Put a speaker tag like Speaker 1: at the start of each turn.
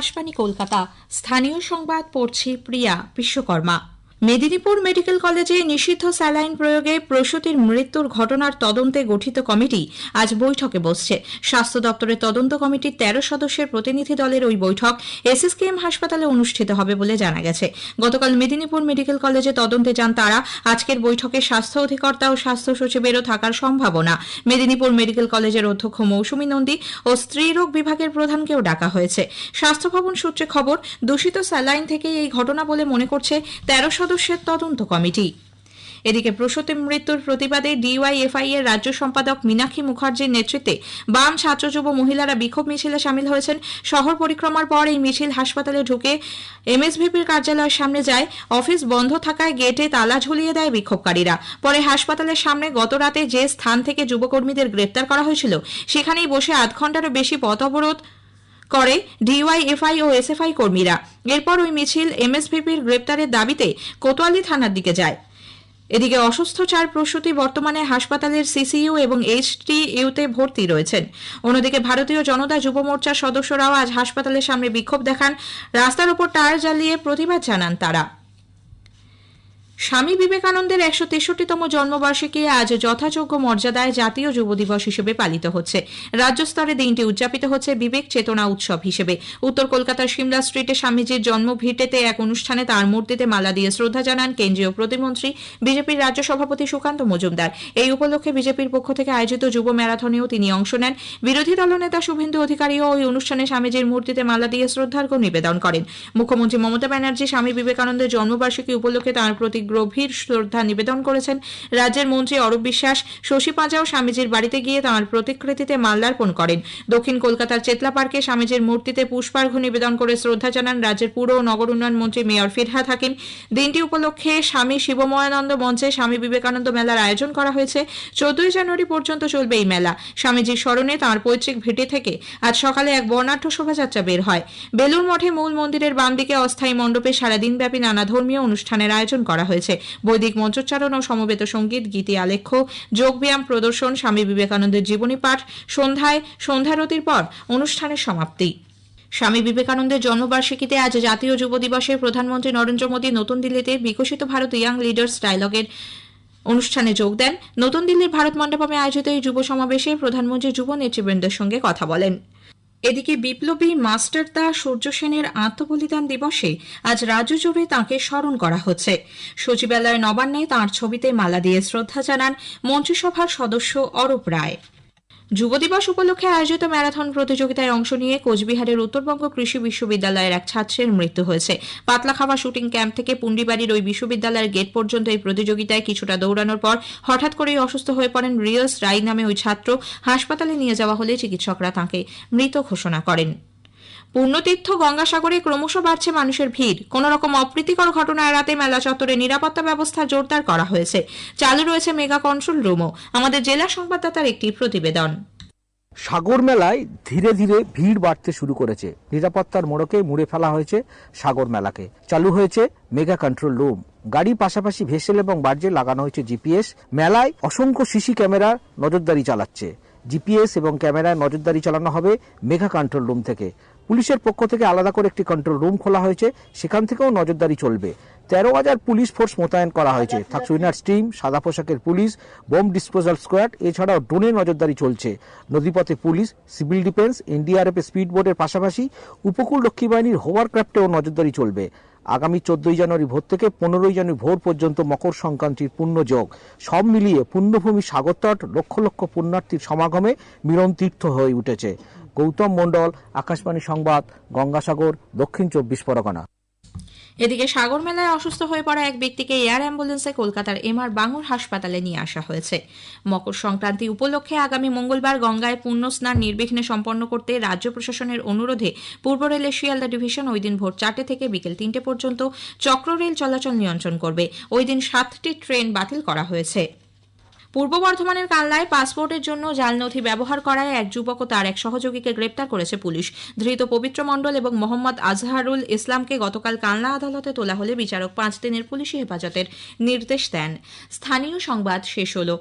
Speaker 1: আকাশবাণী কলকাতা। স্থানীয় সংবাদ পড়ছি প্রিয়া বিশ্বকর্মা। মেদিনীপুর মেডিকেল কলেজে নিষিদ্ধ স্যালাইন প্রয়োগে প্রসূতির মৃত্যুর ঘটনার তদন্তে গঠিত কমিটি আজ বৈঠকে বসছে। স্বাস্থ্য দপ্তরের তদন্ত কমিটির 13 সদস্যের প্রতিনিধি দলের ওই বৈঠক এসএসকেএম হাসপাতালে অনুষ্ঠিত হবে বলে জানা গেছে। গতকাল মেদিনীপুর মেডিকেল কলেজে তদন্তে যান তারা। আজকের বৈঠকে স্বাস্থ্য অধিকর্তা ও স্বাস্থ্য সচিবেরও থাকার সম্ভাবনা। মেদিনীপুর মেডিকেল কলেজের অধ্যক্ষ মৌসুমী নন্দী ও স্ত্রীরোগ বিভাগের প্রধানকেও ডাকা হয়েছে। স্বাস্থ্য ভবন সূত্রে খবর, দূষিত স্যালাইন থেকেই এই ঘটনা বলে মনে করছে 13 সদস্যের তদন্ত কমিটি। এদিকে প্রসূতি মৃত্যুর প্রতিবাদে ডিওয়াইএফআই এর রাজ্য সম্পাদক মীনাক্ষী মুখার্জির নেতৃত্বে বাম ছাত্র যুব মহিলারা বিক্ষোভ মিছিলে সামিল হয়েছেন। শহর পরিক্রমার পর এই মিছিল হাসপাতালে ঢুকে এমএসভিপির কার্যালয়ের সামনে যায়। অফিস বন্ধ থাকায় গেটে তালা ঝুলিয়ে দেয় বিক্ষোভকারীরা। পরে হাসপাতালের সামনে গতরাতে যে স্থান থেকে যুবকর্মীদের গ্রেপ্তার করা হয়েছিল সেখানেই বসে আধ ঘন্টারও বেশি পথ অবরোধ করে ডিওয়াইএফআই ও এসএফআই কর্মীরা। এরপর ওই মিছিল এমএসভিপির গ্রেপ্তারের দাবিতে কোতোয়ালি থানার দিকে যায়। এদিকে অসুস্থ 4 প্রসূতি বর্তমানে হাসপাতালের সিসিইউ এবং এইচটিইউতে ভর্তি রয়েছেন। অন্যদিকে ভারতীয় জনতা যুব মোর্চার সদস্যরাও আজ হাসপাতালের সামনে বিক্ষোভ দেখান। রাস্তার ওপর টায়ার জ্বালিয়ে প্রতিবাদ জানান তারা। স্বামী বিবেকানন্দের 163তম জন্মবার্ষিকী আজ যথাযোগ্য মর্যাদায় জাতীয় যুব দিবস হিসেবে পালিত হচ্ছে। রাজ্য স্তরে দিনটি উদযাপিত হচ্ছে বিবেক চেতনা উৎসব হিসেবে। উত্তর কলকাতার সিমলা স্ট্রিটে স্বামীজির জন্মভিটেতে এক অনুষ্ঠানে তাঁর মূর্তিতে মালা দিয়ে শ্রদ্ধা জানান কেন্দ্রীয় প্রতিমন্ত্রী বিজেপির রাজ্য সভাপতি সুকান্ত মজুমদার। এই উপলক্ষে বিজেপির পক্ষ থেকে আয়োজিত যুব ম্যারাথনেও তিনি অংশ নেন। বিরোধী দলনেতা শুভেন্দু অধিকারীও ওই অনুষ্ঠানে স্বামীজির মূর্তিতে মালা দিয়ে শ্রদ্ধার্ঘ্য নিবেদন করেন। মুখ্যমন্ত্রী মমতা ব্যানার্জি স্বামী বিবেকানন্দের জন্মবার্ষিকী উপলক্ষে তাঁর প্রতি গভীর শ্রদ্ধা নিবেদন করেছেন। রাজ্যের মন্ত্রী অরূপ বিশ্বাস, শশী পাঁজাও স্বামীজির বাড়িতে গিয়ে তাঁর প্রতিকৃতিতে মাল্যার্পণ করেন। দক্ষিণ কলকাতার চেতলা পার্কে স্বামীজির মূর্তিতে পুষ্পার্ঘ্য নিবেদন করে শ্রদ্ধা জানান রাজ্যের পুর ও নগর উন্নয়ন মন্ত্রী মেয়র ফিরহাদ হাকিম। দিনটি উপলক্ষে স্বামী শিবময়ানন্দ মঞ্চে স্বামী বিবেকানন্দ মেলার আয়োজন করা হয়েছে। 14 জানুয়ারি পর্যন্ত চলবে এই মেলা। স্বামীজির স্মরণে তাঁর পৈতৃক ভিটে থেকে আজ সকালে এক বর্ণাঢ্য শোভাযাত্রা বের হয়। বেলুর মঠে মূল মন্দিরের বাম দিকে অস্থায়ী মণ্ডপে সারাদিনব্যাপী নানা ধর্মীয় অনুষ্ঠানের আয়োজন করা হয়েছে। বৈদিক মন্ত্রোচ্চারণ ও সমবেত সঙ্গীত, গীতি আলেখ্য, যোগব্যায়াম প্রদর্শন, স্বামী বিবেকানন্দের জীবনী পাঠ, সন্ধ্যায় সন্ধ্যারতির পর অনুষ্ঠানের সমাপ্তি। স্বামী বিবেকানন্দের জন্মবার্ষিকীতে আজ জাতীয় যুব দিবসে প্রধানমন্ত্রী নরেন্দ্র মোদী নতুন দিল্লিতে বিকশিত ভারত ইয়াং লিডার্স ডায়ালগের অনুষ্ঠানে যোগ দেন। নতুন দিল্লির ভারত মণ্ডপমে আয়োজিত এই যুব সমাবেশে প্রধানমন্ত্রী যুব নেতৃবৃন্দের সঙ্গে কথা বলেন। এদিকে বিপ্লবী মাস্টারদা সূর্য সেনের আত্মবলিদান দিবসে আজ রাজ্য জুড়ে তাঁকে স্মরণ করা হচ্ছে। সচিবালয় নবান্নে তাঁর ছবিতে মালা দিয়ে শ্রদ্ধা জানান মন্ত্রিসভার সদস্য অরূপ রায়। যুব দিবস উপলক্ষে আয়োজিত ম্যারাথন প্রতিযোগিতায় অংশ নিয়ে কোচবিহারের উত্তরবঙ্গ কৃষি বিশ্ববিদ্যালয়ের এক ছাত্রের মৃত্যু হয়েছে। পাতলাখাওয়া শুটিং ক্যাম্প থেকে পুন্ডিবাড়ির ওই বিশ্ববিদ্যালয়ের গেট পর্যন্ত এই প্রতিযোগিতায় কিছুটা দৌড়ানোর পর হঠাৎ করেই অসুস্থ হয়ে পড়েন রিয়াস রাই নামে ওই ছাত্র। হাসপাতালে নিয়ে যাওয়া হলে চিকিৎসকরা তাঁকে মৃত ঘোষণা করেন। পূর্ণতীর্থ গঙ্গাসাগরে ক্রমশ বাড়ছে মানুষের ভিড়। কোন রকম অপ্রীতিকর ঘটনা এড়াতে মেলা চত্বরে নিরাপত্তা ব্যবস্থা জোরদার করা হয়েছে। চালু রয়েছে মেগা কন্ট্রোল রুমও। আমাদের জেলা সংবাদদাতার একটি প্রতিবেদন।
Speaker 2: সাগর মেলায় ধীরে ধীরে ভিড় বাড়তে শুরু করেছে। নিরাপত্তার মোড়কে মুড়ে ফেলা হয়েছে সাগর মেলাকে। চালু হয়েছে মেগা কন্ট্রোল রুম। গাড়ির পাশাপাশি ভেসেল এবং বার্জে লাগানো হয়েছে জিপিএস। মেলায় অসংখ্য সিসি ক্যামেরা নজরদারি চালাচ্ছে। জিপিএস এবং ক্যামেরায় নজরদারি চালানো হবে মেগা কন্ট্রোল রুম থেকে। পুলিশের পক্ষ থেকে আলাদা করে একটি কন্ট্রোল রুম খোলা হয়েছে, সেখান থেকেও নজরদারি চলবে। 13,000 পুলিশ ফোর্স মোতায়েন করা হয়েছে। থাকছে উইনার্স টিম, সাদা পোশাকের পুলিশ, বোম ডিসপোজাল স্কোয়াড, এছাড়াও ড্রোনে নজরদারি চলছে। নদীপথে police, civil defence, NDRF speed বোটের পাশাপাশি উপকূল রক্ষী বাহিনীর হোভারক্রাফটেও নজরদারি চলবে। আগামী 14 জানুয়ারি ভোর থেকে 15 জানুয়ারি ভোর পর্যন্ত মকর সংক্রান্তির পুণ্যযোগ। সব মিলিয়ে পুণ্যভূমি সাগরতট লক্ষ লক্ষ পুণ্যার্থীর সমাগমে মিলন তীর্থ হয়ে উঠেছে। গৌতম মণ্ডল, আকাশবাণী সংবাদ, গঙ্গাসাগর, দক্ষিণ 24 পরগনা।
Speaker 1: এদিকে সাগর মেলায় অসুস্থ হয়ে পড়া এক ব্যক্তিকে এয়ার অ্যাম্বুলেন্সে কলকাতার এমআর বাঙুর হাসপাতালে নিয়ে আসা হয়েছে। মকর সংক্রান্তি উপলক্ষে আগামী মঙ্গলবার গঙ্গায় পুণ্য স্নান নির্বিঘ্নে সম্পন্ন করতে রাজ্য প্রশাসনের অনুরোধে পূর্ব রেলের শিয়ালদা ডিভিশন ওই দিন ভোর 4টে থেকে বিকেল 3টে পর্যন্ত চক্র রেল চলাচল নিয়ন্ত্রণ করবে। ওই দিন 7টি ট্রেন বাতিল করা হয়েছে। পূর্ব বর্ধমানের কালনায় পাসপোর্টের জন্য জাল নথি ব্যবহার করায় এক যুবক ও তার এক সহযোগীকে গ্রেপ্তার করেছে পুলিশ। ধৃত পবিত্র মণ্ডল এবং মোহাম্মদ আজহারুল ইসলামকে গতকাল কালনা আদালতে তোলা হলে বিচারক 5 দিনের পুলিশি হেফাজতের নির্দেশ দেন। স্থানীয় সংবাদ শেষ হলো।